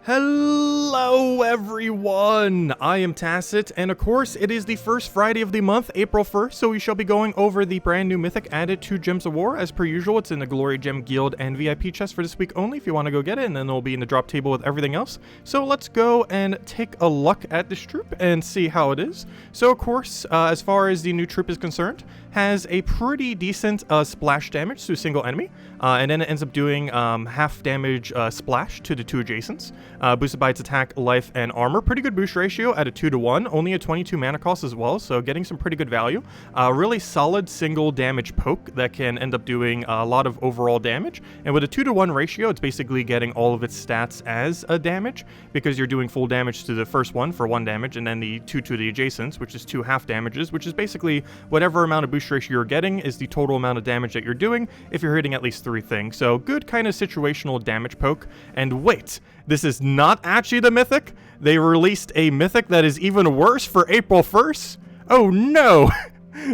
Hello everyone, I am Tacit, and of course it is the first Friday of the month, April 1st, so we shall be going over the brand new Mythic added to Gems of War. As per usual, it's in the Glory Gem Guild and VIP chest for this week only if you want to go get it, and then it'll be in the drop table with everything else. So let's go and take a look at this troop and see how it is. So of course, as far as the new troop is concerned, has a pretty decent splash damage to a single enemy, and then it ends up doing half damage splash to the two adjacents. Boosted by its attack, life, and armor. Pretty good boost ratio at a 2-to-1, only a 22 mana cost as well, so getting some pretty good value. Really solid single damage poke that can end up doing a lot of overall damage, and with a 2-to-1 ratio, it's basically getting all of its stats as a damage, because you're doing full damage to the first one for 1 damage, and then the 2 to the adjacents, which is 2 half damages, which is basically whatever amount of boost ratio you're getting is the total amount of damage that you're doing if you're hitting at least 3 things. So good kind of situational damage poke. And wait, this is not actually the Mythic. They released a Mythic that is even worse for April 1st. Oh no!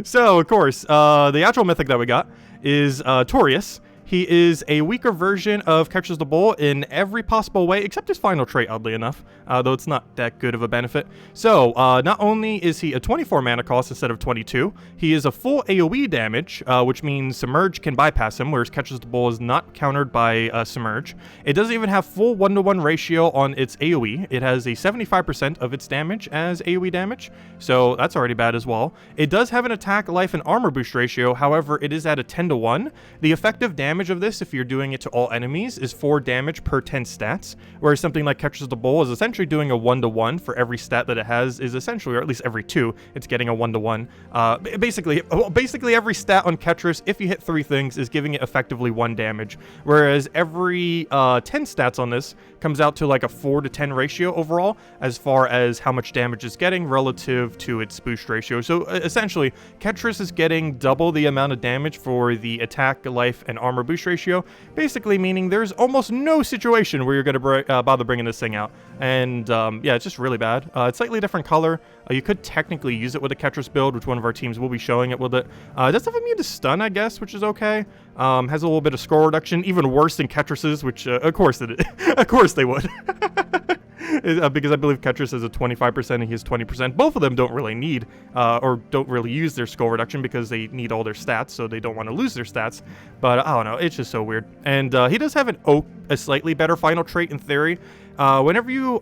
So, of course, the actual Mythic that we got is Tauraeus. He is a weaker version of Ketras the Bull in every possible way, except his final trait, oddly enough, though it's not that good of a benefit. So, not only is he a 24 mana cost instead of 22, he is a full AoE damage, which means Submerge can bypass him, whereas Ketras the Bull is not countered by Submerge. It doesn't even have full 1-to-1 ratio on its AoE. It has a 75% of its damage as AoE damage, so that's already bad as well. It does have an attack, life, and armor boost ratio, however, it is at a 10-to-1. The effective damage of this, if you're doing it to all enemies, is 4 damage per 10 stats, whereas something like Ketras the Bull is essentially doing a 1-to-1 for every stat that it has, is essentially, or at least every 2, it's getting a 1-to-1. Basically every stat on Ketras, if you hit 3 things, is giving it effectively 1 damage, whereas every 10 stats on this comes out to like a 4-to-10 ratio overall, as far as how much damage it's getting relative to its boost ratio. So essentially, Ketras is getting double the amount of damage for the attack, life, and armor boost ratio, basically meaning there's almost no situation where you're going to bother bringing this thing out. And yeah, it's just really bad. It's slightly different color. You could technically use it with a Ketras build, which one of our teams will be showing it with it. It does have immune to stun, I guess, which is okay. Has a little bit of scroll reduction, even worse than Ketras's, which of course it is. Of course they would. Because I believe Ketras has a 25% and he has 20%. Both of them don't really need, or don't really use their skull reduction because they need all their stats, so they don't want to lose their stats. But I don't know, it's just so weird. And he does have a slightly better final trait in theory. Whenever you,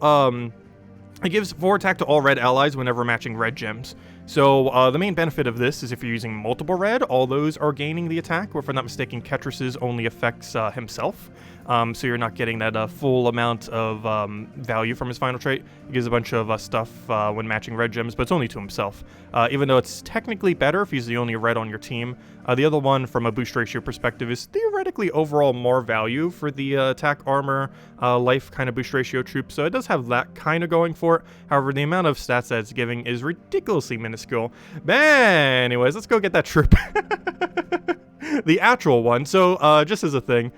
it gives 4 attack to all red allies whenever matching red gems. So the main benefit of this is if you're using multiple red, all those are gaining the attack, or if I'm not mistaken, Ketras's only affects himself. So you're not getting that full amount of value from his final trait. He gives a bunch of stuff when matching red gems, but it's only to himself. Even though it's technically better if he's the only red on your team. The other one, from a boost ratio perspective, is theoretically overall more value for the attack, armor, life kind of boost ratio troop. So it does have that kind of going for it. However, the amount of stats that it's giving is ridiculously minuscule. But anyways, let's go get that troop. The actual one. So just as a thing,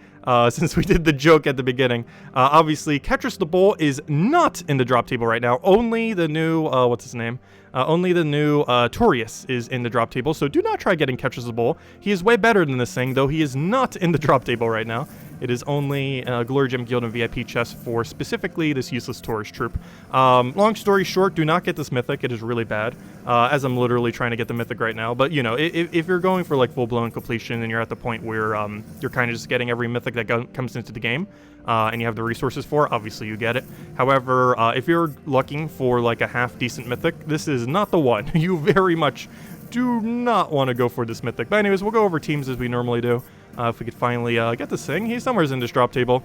since we did the joke at the beginning, obviously Ketras the Bull is not in the drop table right now. Only the new, what's his name? Only the new Tauraeus is in the drop table, so do not try getting Ketras the Bull. He is way better than this thing, though he is not in the drop table right now. It is only Glory Gem Guild and VIP chest for specifically this useless Taurus troop. Long story short, do not get this Mythic. It is really bad, as I'm literally trying to get the Mythic right now. But, you know, if you're going for, like, full-blown completion and you're at the point where you're kind of just getting every Mythic that comes into the game, and you have the resources for it, obviously you get it. However, if you're looking for, like, a half-decent Mythic, this is not the one. You very much do not want to go for this Mythic. But anyways, we'll go over teams as we normally do. If we could finally get this thing. He's somewhere in this drop table.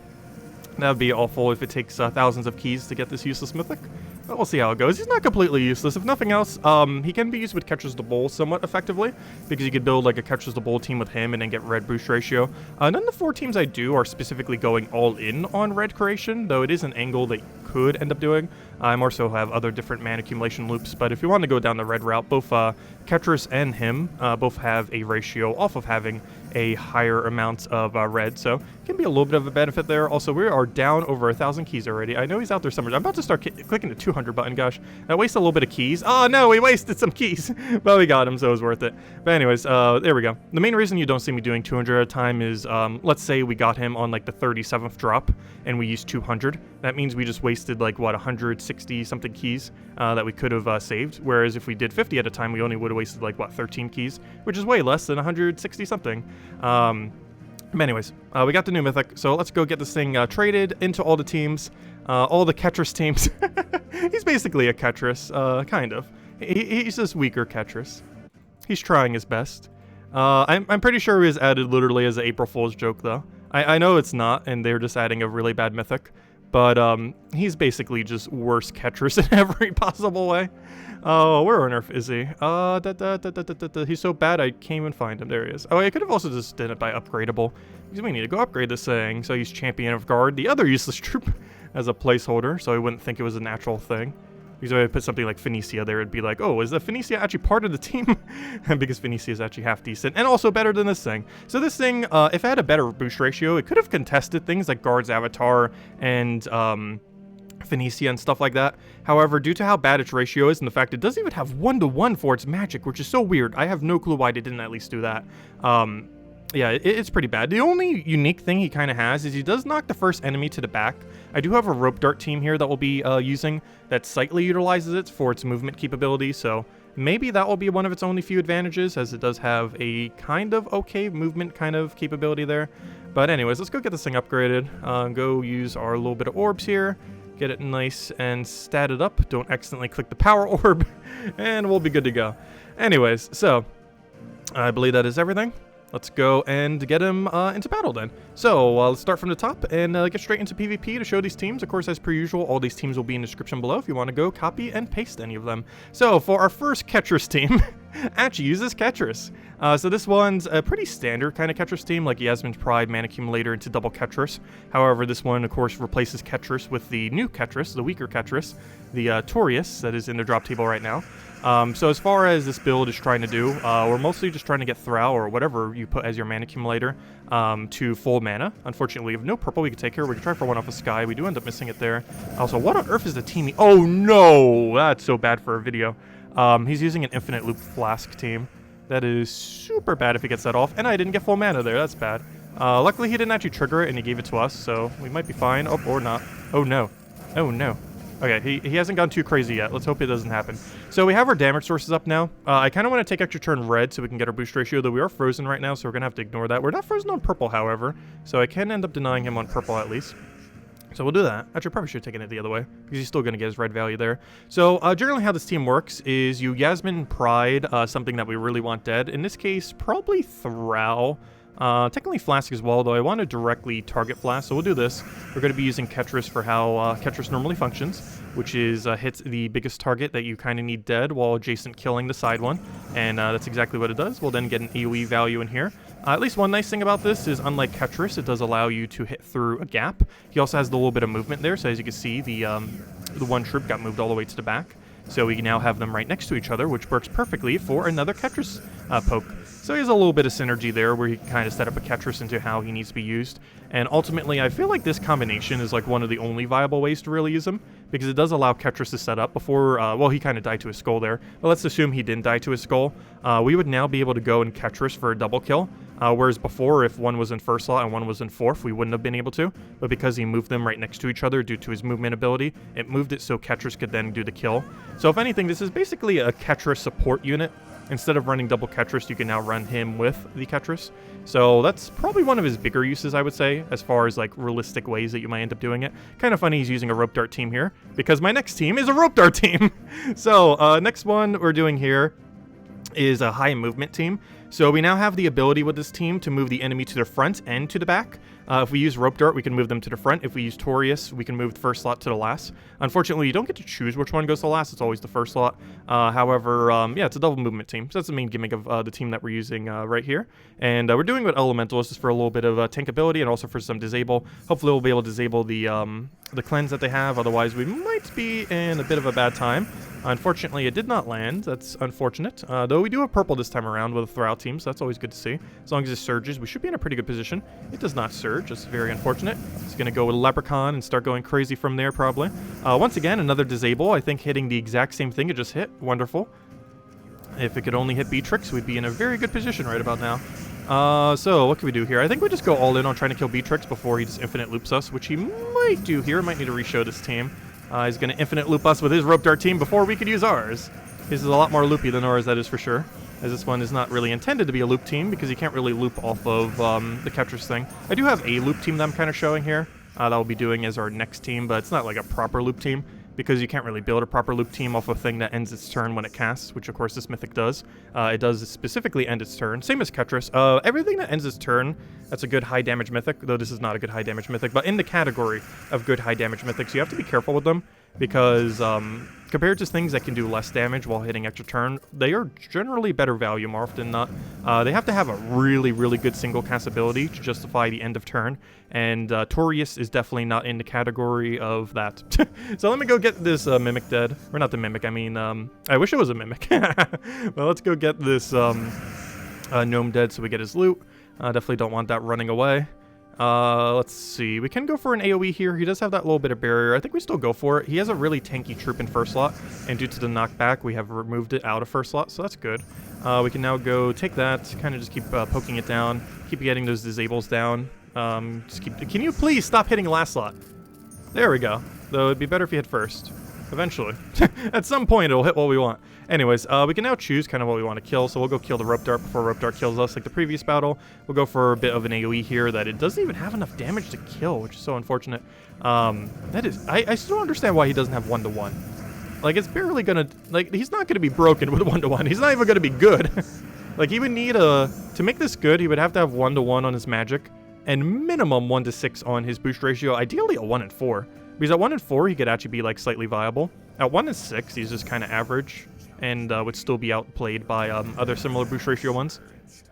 That would be awful if it takes thousands of keys to get this useless Mythic. But we'll see how it goes. He's not completely useless. If nothing else, he can be used with Ketras the Bull somewhat effectively, because you could build like a Ketras the Bull team with him and then get red boost ratio. None of the 4 teams I do are specifically going all in on red creation, though it is an angle that you could end up doing. I more so have other different mana accumulation loops, but if you want to go down the red route, both Ketras and him both have a ratio off of having a higher amount of red, so it can be a little bit of a benefit there. Also, we are down over 1,000 keys already. I know he's out there somewhere. I'm about to start clicking the 200 button. Gosh, I wasted a little bit of keys. Oh no, we wasted some keys, but we got him, so it was worth it. But anyways, there we go. The main reason you don't see me doing 200 at a time is, let's say we got him on like the 37th drop and we used 200. That means we just wasted like what, 160 something keys that we could have saved. Whereas if we did 50 at a time, we only would have wasted like what, 13 keys, which is way less than 160 something. But anyways, we got the new Mythic, so let's go get this thing traded into all the teams, all the Ketras teams. He's basically a Ketras, kind of. He's this weaker Ketras. He's trying his best. I'm pretty sure he was added literally as an April Fool's joke, though. I know it's not, and they're just adding a really bad Mythic, but he's basically just worse Ketras in every possible way. Oh, where on earth is he? He's so bad I can't even find him. There he is. Oh, I could have also just done it by upgradable. Because we need to go upgrade this thing. So he's Champion of Guard, the other useless troop, as a placeholder, so I wouldn't think it was a natural thing. Because if I put something like Phoenicia there, it'd be like, oh, is the Phoenicia actually part of the team? Because Phoenicia is actually half decent, and also better than this thing. So this thing, if it had a better boost ratio, it could have contested things like Guard's Avatar and Phoenicia and stuff like that. However, due to how bad its ratio is and the fact it doesn't even have 1-to-1 for its magic, which is so weird. I have no clue why they didn't at least do that. Yeah, it's pretty bad. The only unique thing he kind of has is he does knock the first enemy to the back. I do have a rope dart team here that we'll be using that slightly utilizes it for its movement capability, so maybe that will be one of its only few advantages, as it does have a kind of okay movement kind of capability there. But anyways, let's go get this thing upgraded. Go use our little bit of orbs here. Get it nice and statted up. Don't accidentally click the power orb, and we'll be good to go. Anyways, so I believe that is everything. Let's go and get him into battle then. So let's start from the top and get straight into PvP to show these teams. Of course, as per usual, all these teams will be in the description below if you want to go copy and paste any of them. So for our first Ketras team, actually uses Ketras. So this one's a pretty standard kind of Ketras team, like Yasmin's Pride, Mana Accumulator into double Ketras. However, this one, of course, replaces Ketras with the new Ketras, the weaker Ketras, the Tauraeus that is in the drop table right now. So as far as this build is trying to do, we're mostly just trying to get Thrall, or whatever you put as your mana accumulator, to full mana. Unfortunately, we have no purple we can take here. We can try for one off of Sky. We do end up missing it there. Also, what on earth is the team? Oh no! That's so bad for a video. He's using an infinite loop flask team. That is super bad if he gets that off. And I didn't get full mana there. That's bad. Luckily, he didn't actually trigger it, and he gave it to us, so we might be fine. Oh, or not. Oh no. Oh no. Okay, he hasn't gone too crazy yet. Let's hope it doesn't happen. So we have our damage sources up now. I kind of want to take extra turn red so we can get our boost ratio, though we are frozen right now, so we're going to have to ignore that. We're not frozen on purple, however, so I can end up denying him on purple at least. So we'll do that. Actually, probably should have taken it the other way, because he's still going to get his red value there. So generally how this team works is you Yasmin Pride, something that we really want dead. In this case, probably Thrall. Technically Flask as well, though I want to directly target Flask, so we'll do this. We're going to be using Ketras for how Ketras normally functions, which is hits the biggest target that you kind of need dead while adjacent killing the side one, and that's exactly what it does. We'll then get an AoE value in here. At least one nice thing about this is, unlike Ketras, it does allow you to hit through a gap. He also has the little bit of movement there, so as you can see, the one troop got moved all the way to the back. So we now have them right next to each other, which works perfectly for another Ketras poke. So he has a little bit of synergy there where he can kind of set up a Ketras into how he needs to be used. And ultimately, I feel like this combination is like one of the only viable ways to really use him, because it does allow Ketras to set up before, well, he kind of died to his skull there, but let's assume he didn't die to his skull. We would now be able to go and Ketras for a double kill, whereas before, if one was in first slot and one was in fourth, we wouldn't have been able to, but because he moved them right next to each other due to his movement ability, it moved it so Ketras could then do the kill. So if anything, this is basically a Ketras support unit. Instead of running double Ketras, you can now run him with the Ketras. So that's probably one of his bigger uses, I would say, as far as like realistic ways that you might end up doing it. Kind of funny he's using a rope dart team here, because my next team is a rope dart team. So next one we're doing here is a high movement team. So we now have the ability with this team to move the enemy to the front and to the back. If we use Rope Dart, we can move them to the front. If we use Tauraeus, we can move the first slot to the last. Unfortunately, you don't get to choose which one goes to the last. It's always the first slot. However, yeah, it's a double movement team. So that's the main gimmick of the team that we're using right here. And we're doing with Elementalists just for a little bit of tankability and also for some disable. Hopefully, we'll be able to disable the cleanse that they have. Otherwise, we might be in a bit of a bad time. Unfortunately, it did not land. That's unfortunate. Though we do have purple this time around with a throw-out team, so that's always good to see. As long as it surges, we should be in a pretty good position. It does not surge. That's very unfortunate. It's going to go with Leprechaun and start going crazy from there, probably. Once again, another disable. I think hitting the exact same thing it just hit. Wonderful. If it could only hit Beatrix, we'd be in a very good position right about now. So what can we do here? I think we just go all in on trying to kill Beatrix before he just infinite loops us, which he might do here. Might need to re-show this team. He's going to infinite loop us with his rope dart team before we could use ours. His is a lot more loopy than ours, that is for sure. As this one is not really intended to be a loop team because you can't really loop off of the Ketras thing. I do have a loop team that I'm kind of showing here. That we'll be doing as our next team, but it's not like a proper loop team because you can't really build a proper loop team off a thing that ends its turn when it casts, which of course this Mythic does. It does specifically end its turn. Same as Ketras. Everything that ends its turn, that's a good high damage Mythic, though this is not a good high damage Mythic, but in the category of good high damage Mythics, you have to be careful with them because compared to things that can do less damage while hitting extra turn, they are generally better value more often than not. They have to have a really, really good single cast ability to justify the end of turn, and Tauraeus is definitely not in the category of that. So let me go get this Mimic dead. Or not the Mimic, I mean, I wish it was a Mimic. Well, let's go get this Gnome dead so we get his loot. Definitely don't want that running away. Let's see. We can go for an AoE here. He does have that little bit of barrier. I think we still go for it. He has a really tanky troop in first slot, and due to the knockback, we have removed it out of first slot, so that's good. We can now go take that, kind of just keep poking it down, keep getting those disables down. Can you please stop hitting last slot? There we go. Though it'd be better if you hit first. Eventually. At some point, it'll hit what we want. Anyways, we can now choose kind of what we want to kill, so we'll go kill the Rope Dart before Rope Dart kills us like the previous battle. We'll go for a bit of an AoE here that it doesn't even have enough damage to kill, which is so unfortunate. I still don't understand why he doesn't have 1-to-1. Like, it's barely gonna, like, he's not gonna be broken with 1-to-1. He's not even gonna be good. Like, he would need to make this good, he would have to have 1-to-1 on his magic, and minimum 1-to-6 on his boost ratio, ideally a 1 and 4. Because at 1 and 4, he could actually be, like, slightly viable. At 1 and 6, he's just kind of average, and would still be outplayed by other similar boost ratio ones.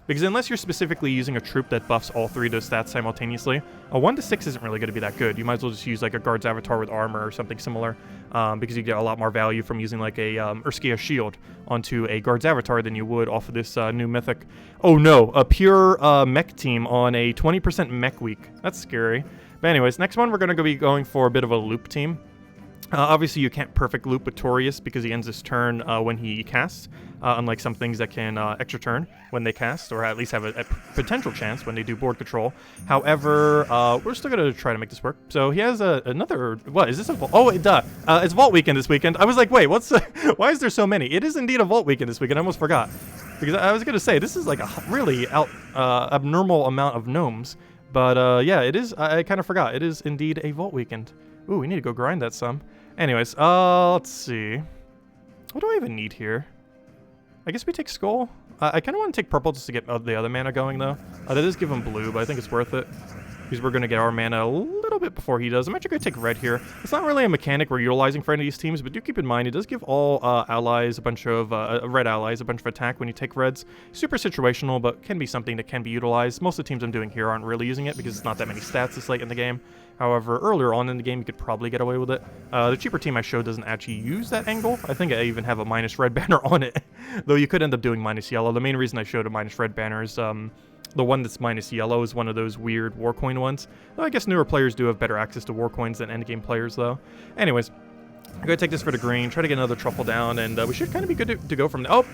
Because unless you're specifically using a troop that buffs all three of those stats simultaneously, a 1-to-6 isn't really going to be that good. You might as well just use like a Guard's Avatar with armor or something similar, because you get a lot more value from using like a Urskia shield onto a Guard's Avatar than you would off of this new Mythic. Oh no, a pure mech team on a 20% mech week. That's scary. But anyways, next one we're going to be going for a bit of a loop team. Obviously, you can't perfect loop with Tauraeus because he ends his turn when he casts, unlike some things that can extra turn when they cast, or at least have a potential chance when they do board control. However, we're still going to try to make this work. So he has another... What, is this a Vault? Oh, it's Vault Weekend this weekend. I was like, wait, why is there so many? It is indeed a Vault Weekend this weekend. I almost forgot. Because I was going to say, this is like a really abnormal amount of gnomes. But yeah, it is. I kind of forgot. It is indeed a Vault Weekend. Ooh, we need to go grind that some. Anyways, let's see. What do I even need here? I guess we take Skull. I kind of want to take purple just to get the other mana going, though. That does give him blue, but I think it's worth it. Because we're going to get our mana a little bit before he does. I'm actually going to take red here. It's not really a mechanic we're utilizing for any of these teams, but do keep in mind, it does give all allies a bunch of, red allies a bunch of attack when you take reds. Super situational, but can be something that can be utilized. Most of the teams I'm doing here aren't really using it because it's not that many stats this late in the game. However, earlier on in the game, you could probably get away with it. The cheaper team I showed doesn't actually use that angle. I think I even have a minus red banner on it, though you could end up doing minus yellow. The main reason I showed a minus red banner is the one that's minus yellow is one of those weird war coin ones. Though I guess newer players do have better access to war coins than endgame players, though. Anyways, I'm going to take this for the green, try to get another truffle down, and we should kind of be good to go from there. Oh,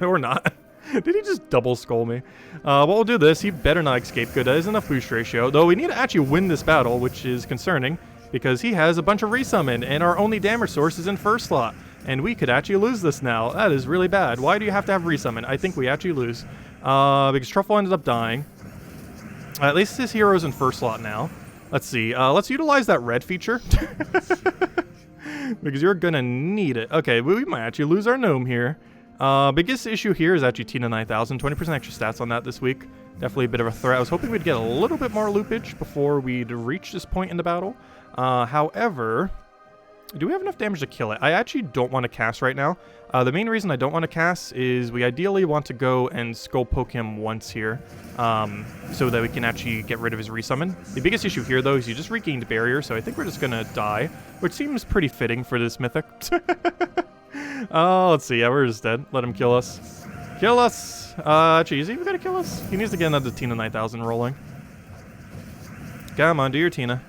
or not. Did he just double skull me? Well, we'll do this. He better not escape. Good, that is enough boost ratio. Though we need to actually win this battle, which is concerning, because he has a bunch of resummon, and our only damage source is in first slot. And we could actually lose this now. That is really bad. Why do you have to have resummon? I think we actually lose. Because Truffle ended up dying. At least his hero's in first slot now. Let's see. Let's utilize that red feature. Because you're gonna need it. Okay, we might actually lose our gnome here. Biggest issue here is actually Tina 9000. 20% extra stats on that this week. Definitely a bit of a threat. I was hoping we'd get a little bit more loopage before we'd reach this point in the battle. However, do we have enough damage to kill it? I actually don't want to cast right now. The main reason I don't want to cast is we ideally want to go and skull poke him once here, so that we can actually get rid of his resummon. The biggest issue here, though, is you just regained barrier, so I think we're just going to die, which seems pretty fitting for this Mythic. Oh, let's see. Yeah, we're just dead. Let him kill us. Kill us! Actually, is he even gonna kill us? He needs to get another Tina 9000 rolling. Come on, do your Tina.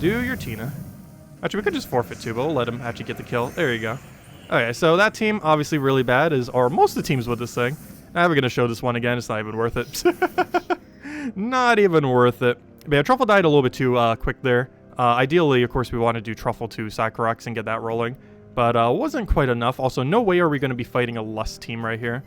Do your Tina. Actually, we could just forfeit too, but we'll let him actually get the kill. There you go. Okay, so that team, obviously really bad, as are most of the teams with this thing. We're gonna show this one again. It's not even worth it. Not even worth it. But yeah, Truffle died a little bit too quick there. Ideally, of course, we want to do Truffle to Sakurax and get that rolling. But wasn't quite enough. Also, no way are we going to be fighting a Lust team right here.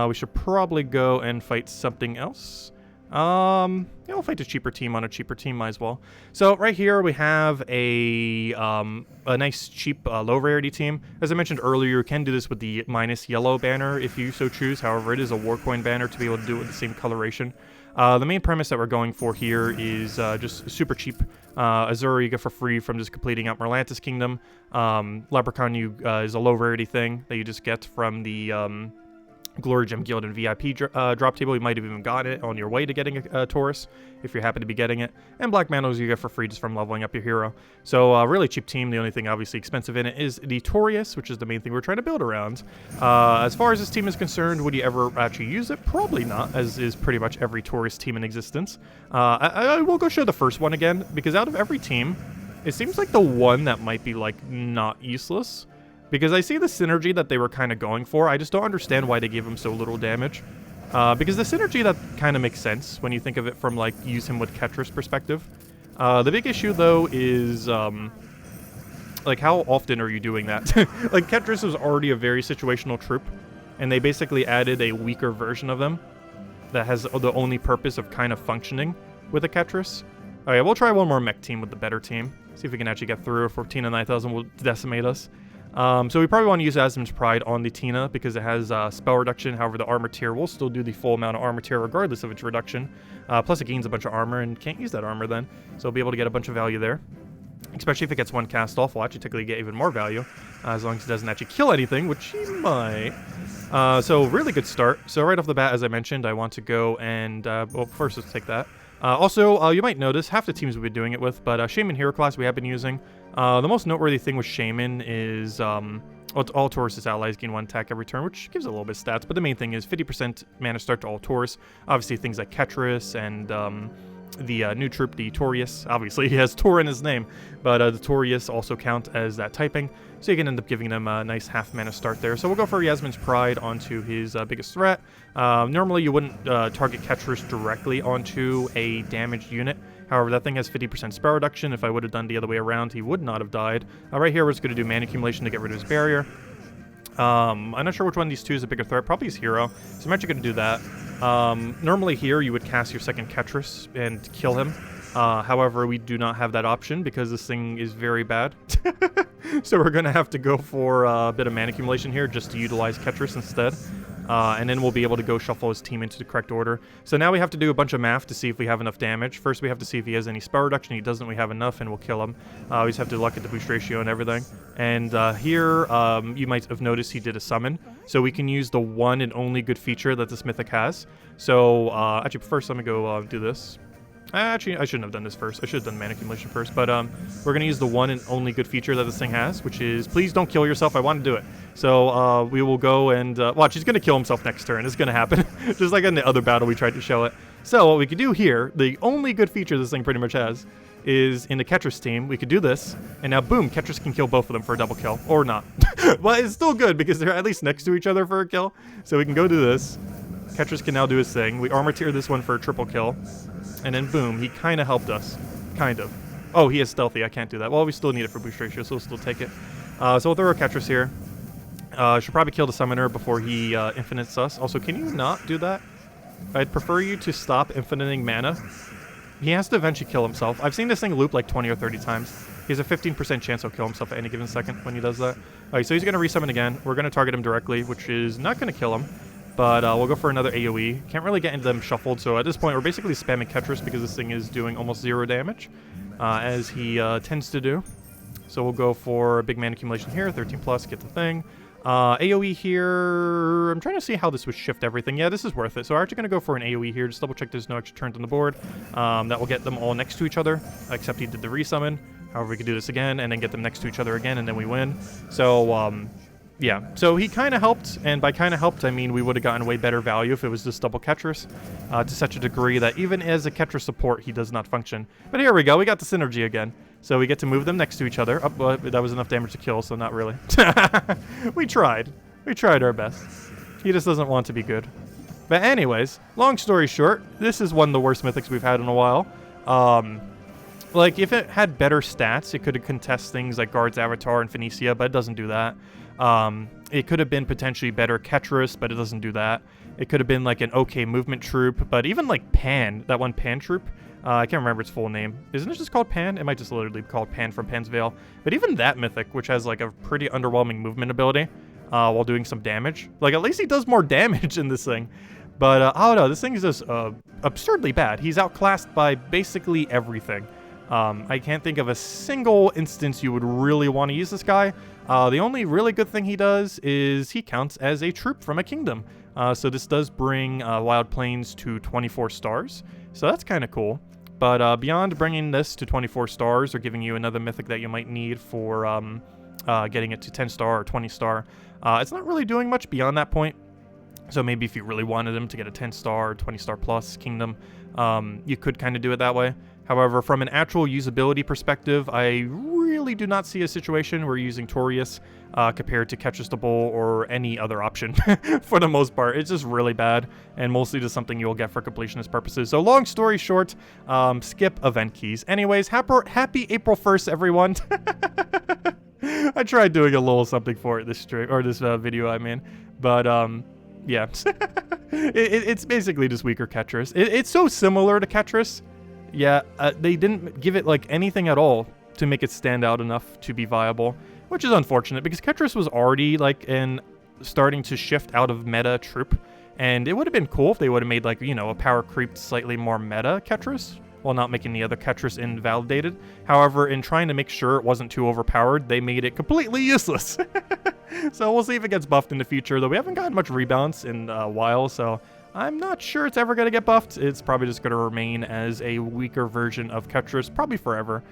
We should probably go and fight something else. Yeah, we'll fight a cheaper team on a cheaper team, might as well. So right here we have a nice cheap low rarity team. As I mentioned earlier, you can do this with the minus yellow banner if you so choose. However, it is a war coin banner to be able to do it with the same coloration. The main premise that we're going for here is just super cheap. Azura you get for free from just completing out Merlantis Kingdom. Leprechaun is a low rarity thing that you just get from the Glory Gem Guild and VIP drop table. You might have even got it on your way to getting a Taurus, if you happen to be getting it. And Black Mantles you get for free just from leveling up your hero. So really cheap team. The only thing obviously expensive in it is the Tauraeus, which is the main thing we're trying to build around. As far as this team is concerned, would you ever actually use it? Probably not, as is pretty much every Taurus team in existence. I will go show the first one again, because out of every team, it seems like the one that might be like not useless. Because I see the synergy that they were kind of going for. I just don't understand why they gave him so little damage. Because the synergy, that kind of makes sense when you think of it from, like, use him with Ketras perspective. The big issue, though, is, like, how often are you doing that? Like, Ketras was already a very situational troop, and they basically added a weaker version of them that has the only purpose of kind of functioning with a Ketras. Okay, we'll try one more mech team with the better team. See if we can actually get through, if Tina 9000 will decimate us. So we probably want to use Asmund's Pride on the Tina because it has spell reduction. However, the armor tier will still do the full amount of armor tier regardless of its reduction. Plus it gains a bunch of armor and can't use that armor then. So we'll be able to get a bunch of value there. Especially if it gets one cast off, we'll actually technically get even more value. As long as it doesn't actually kill anything, which he might. So really good start. So right off the bat, as I mentioned, I want to go and... well, first let's take that. Also, you might notice half the teams we've been doing it with, but Shaman Hero class we have been using. The most noteworthy thing with Shaman is all Taurus' allies gain 1 attack every turn, which gives a little bit of stats, but the main thing is 50% mana start to all Taurus. Obviously things like Ketras and the new troop, the Tauraeus. Obviously he has Tor in his name, but the Tauraeus also count as that typing, so you can end up giving them a nice half mana start there. So we'll go for Yasmin's Pride onto his biggest threat. Normally you wouldn't target Ketras directly onto a damaged unit. However, that thing has 50% spell reduction. If I would have done the other way around, he would not have died. Right here, we're just going to do mana accumulation to get rid of his barrier. I'm not sure which one of these two is a bigger threat. Probably his hero. So I'm actually going to do that. Normally here, you would cast your second Ketras and kill him. However, we do not have that option because this thing is very bad. So we're going to have to go for a bit of mana accumulation here just to utilize Ketras instead. And then we'll be able to go shuffle his team into the correct order. So now we have to do a bunch of math to see if we have enough damage. First, we have to see if he has any spell reduction. He doesn't, we have enough, and we'll kill him. We just have to look at the boost ratio and everything. And here, you might have noticed he did a summon. So we can use the one and only good feature that this Mythic has. So, actually, first, let me go do this. Actually, I shouldn't have done this first. I should have done mana accumulation first. But we're going to use the one and only good feature that this thing has, which is please don't kill yourself. I want to do it. So we will go and watch. He's going to kill himself next turn. It's going to happen. Just like in the other battle we tried to show it. So what we could do here, the only good feature this thing pretty much has, is in the Ketras team, we could do this. And now, boom, Ketras can kill both of them for a double kill. Or not. But it's still good because they're at least next to each other for a kill. So we can go do this. Ketras can now do his thing. We armor tier this one for a triple kill. And then boom, he kind of helped us. Kind of. Oh, he is stealthy. I can't do that. Well, we still need it for boost ratio, so we'll still take it. So we'll throw a Ketras here. Should probably kill the summoner before he infinites us. Also, can you not do that? I'd prefer you to stop infiniting mana. He has to eventually kill himself. I've seen this thing loop like 20 or 30 times. He has a 15% chance he'll kill himself at any given second when he does that. Alright, so he's going to resummon again. We're going to target him directly, which is not going to kill him. But we'll go for another AoE. Can't really get into them shuffled, so at this point we're basically spamming Ketras because this thing is doing almost 0 damage, as he tends to do. So we'll go for a big mana accumulation here, 13 plus, get the thing. AoE here, I'm trying to see how this would shift everything. Yeah, this is worth it. So we're actually going to go for an AoE here, just double check there's no extra turns on the board. That will get them all next to each other, except he did the resummon. However, we could do this again, and then get them next to each other again, and then we win. So, yeah, so he kind of helped, and by kind of helped, I mean we would have gotten way better value if it was just double Ketras, to such a degree that even as a Ketras support, he does not function. But here we go, we got the synergy again. So we get to move them next to each other. Oh, well, that was enough damage to kill, so not really. We tried. We tried our best. He just doesn't want to be good. But anyways, long story short, this is one of the worst mythics we've had in a while. Like, if it had better stats, it could have contested things like Guard's Avatar and Phoenicia, but it doesn't do that. It could have been potentially better Ketras, but it doesn't do that. It could have been like an okay movement troop, but even like Pan, that one Pan troop, I can't remember its full name. Isn't it just called Pan? It might just literally be called Pan from Pan's Veil. But even that mythic, which has like a pretty underwhelming movement ability, while doing some damage, like at least he does more damage in this thing. But I don't know, this thing is just absurdly bad. He's outclassed by basically everything. I can't think of a single instance you would really want to use this guy. The only really good thing he does is he counts as a troop from a kingdom. So this does bring Wild Plains to 24 stars. So that's kind of cool. But beyond bringing this to 24 stars or giving you another mythic that you might need for getting it to 10 star or 20 star, it's not really doing much beyond that point. So maybe if you really wanted him to get a 10 star or 20 star plus kingdom, you could kind of do it that way. However, from an actual usability perspective, I really do not see a situation where you're using Tauraeus compared to Ketras the Bull or any other option for the most part. It's just really bad and mostly just something you'll get for completionist purposes. So long story short, skip event keys. Anyways, happy April 1st, everyone. I tried doing a little something for it this stream, or this video, I mean. But yeah, it's basically just weaker Ketras. It's so similar to Ketras. Yeah, they didn't give it like anything at all to make it stand out enough to be viable, which is unfortunate because Ketras was already like starting to shift out of meta troop, and it would have been cool if they would have made like, you know, a power creeped slightly more meta Ketras while not making the other Ketras invalidated. However, in trying to make sure it wasn't too overpowered, they made it completely useless. So we'll see if it gets buffed in the future, though we haven't gotten much rebalance in a while, so I'm not sure it's ever going to get buffed. It's probably just going to remain as a weaker version of Ketras, probably forever,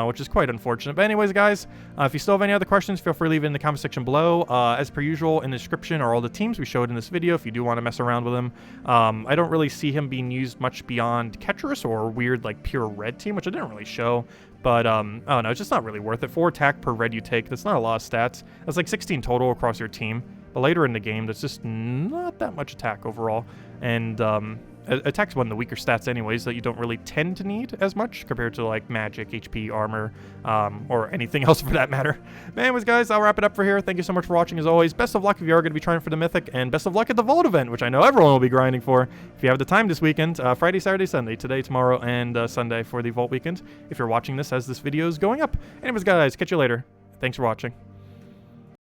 which is quite unfortunate. But anyways, guys, if you still have any other questions, feel free to leave it in the comment section below. As per usual, in the description are all the teams we showed in this video if you do want to mess around with him. I don't really see him being used much beyond Ketras or a weird, like, pure red team, which I didn't really show. But, I don't know, it's just not really worth it. 4 attack per red you take, that's not a lot of stats. That's like 16 total across your team. But later in the game, that's just not that much attack overall. And attack's one of the weaker stats anyways that you don't really tend to need as much compared to like magic, HP, armor, or anything else for that matter. But anyways, guys, I'll wrap it up for here. Thank you so much for watching as always. Best of luck if you are going to be trying for the Mythic, and best of luck at the Vault event, which I know everyone will be grinding for. If you have the time this weekend, Friday, Saturday, Sunday, today, tomorrow, and Sunday for the Vault weekend, if you're watching this as this video is going up. Anyways, guys, catch you later. Thanks for watching.